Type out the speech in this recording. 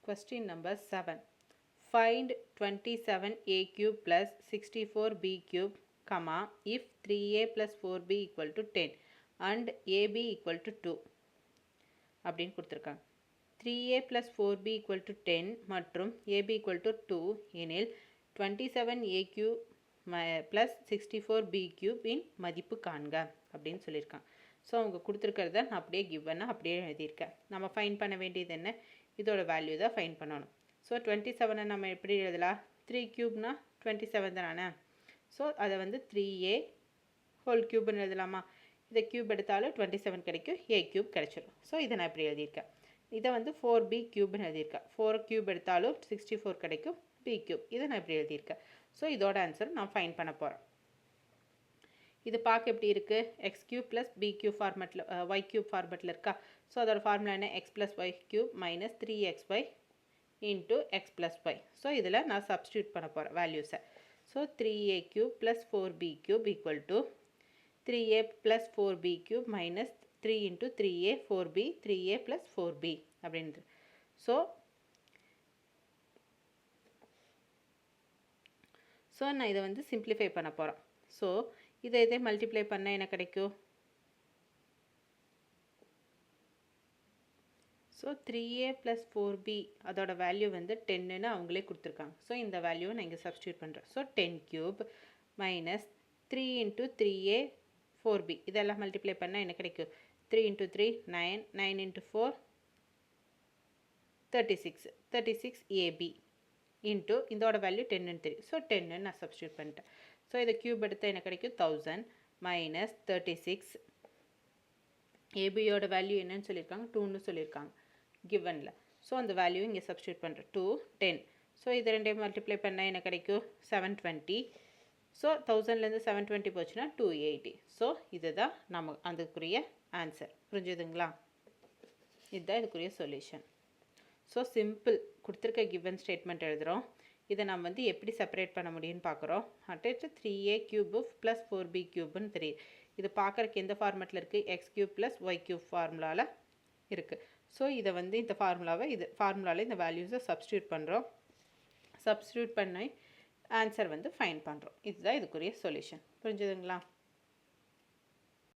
Question number 7. Find 27a cube plus 64b cube, comma, if 3a plus 4b equal to 10 and ab equal to 2. அப்படின்னு கொடுத்துருக்காங்க. 3a plus 4b equal to 10 மற்றும் ab equal to 2 எனில் 27a cube plus 64b cube இன் மதிப்பு காண்க அப்படின்னு சொல்லியிருக்காங்க. So அவங்க கொடுத்துருக்கிறத நான் அப்படியே கிவனை அப்படியே எழுதியிருக்கேன். நம்ம ஃபைன் பண்ண வேண்டியது என்ன? இதோட வேல்யூ தான் ஃபைன் பண்ணணும். ஸோ 27 நம்ம எப்படி எழுதலாம்? 3 கியூப்னா 27 தானே. ஸோ அதை வந்து 3a ஹோல் கியூப்னு எழுதலாமா? இதை கியூப் எடுத்தாலும் 27 கிடைக்கும், a கியூப் கிடைச்சிடும். ஸோ இதை நான் இப்படி எழுதியிருக்கேன். இதை வந்து 4b கியூப்னு எழுதியிருக்கேன். 4 கியூப் எடுத்தாலும் 64 கிடைக்கும், b கியூப். இதை நான் இப்படி எழுதியிருக்கேன். ஸோ இதோட ஆன்சர் நான் ஃபைன் பண்ண போகிறேன். இது பார்க்க எப்படி இருக்குது? X cube plus B cube ஃபார்மெட்டில் ஒய் கியூப் ஃபார்மெட்டில் இருக்கா? ஸோ அதோட ஃபார்முலா என்ன? X plus Y cube minus 3xy into X plus Y. So இதில் நான் சப்ஸ்டியூட் பண்ண போகிறேன் வேல்யூஸை. So 3a cube plus 4b cube equal to 3a plus 4b cube minus 3 into 3a 4b 3a plus 4b அப்படின்றது. So நான் இதை வந்து simplify பண்ண போகிறேன். ஸோ இதை மல்டிப்ளை பண்ணால் என்ன கிடைக்கும்? ஸோ 3a ப்ளஸ் 4b அதோட வேல்யூ வந்து 10ன்னு அவங்களே கொடுத்துருக்காங்க. ஸோ இந்த வேல்யூவை நான் இங்கே சப்ஸ்டியூட் பண்ணுறேன். So 10 cube minus 3 into 3a 4b இதெல்லாம் மல்டிப்ளை பண்ணால் என்ன கிடைக்கும்? 3 இன்ட்டு 3 9 9 இன்ட்டு 4 36ab இன்ட்டு இதோட வேல்யூ 10ன்னு தெரியும். ஸோ 10ன்னு நான் சப்ஸ்டியூட் பண்ணிட்டேன். ஸோ இதை கியூப் எடுத்தால் என்ன கிடைக்கும்? 1000 மைனஸ் 36 ஏபியோட வேல்யூ என்னன்னு சொல்லியிருக்காங்க? 2ன்னு சொல்லியிருக்காங்க கிவனில். ஸோ அந்த வேல்யூ இங்கே சப்ஸ்டியூட் பண்ணுறேன். 2 10. ஸோ இது ரெண்டையும் மல்டிப்ளை பண்ணால் என்ன கிடைக்கும்? 720. ஸோ 1000லேருந்து 720 போச்சுன்னா 280. ஸோ இதுதான் நம்ம அதுக்குரிய ஆன்சர். புரிஞ்சுதுங்களா? இதுதான் இதுக்குரிய சொல்யூஷன். ஸோ சிம்பிள் கொடுத்துருக்க கிவன் ஸ்டேட்மெண்ட் எழுதுகிறோம். இதை நம்ம வந்து எப்படி செப்பரேட் பண்ண முடியும்னு பார்க்குறோம். அட்டேட்டு 3a கியூப் ப்ளஸ் 4b கியூப்னு தெரியும். இது பார்க்குறக்கு எந்த ஃபார்மெட்டில் இருக்குது? X cube plus Y cube ஃபார்முலாவில் இருக்குது. ஸோ இதை வந்து இந்த ஃபார்முலாவில் இந்த வேல்யூஸை சப்ஸ்டியூட் பண்ணுறோம். சப்ஸ்டியூட் பண்ணி ஆன்சர் வந்து ஃபைண்ட் பண்ணுறோம். இதுதான் இதுக்குரிய சொல்யூஷன். புரிஞ்சுதுங்களா?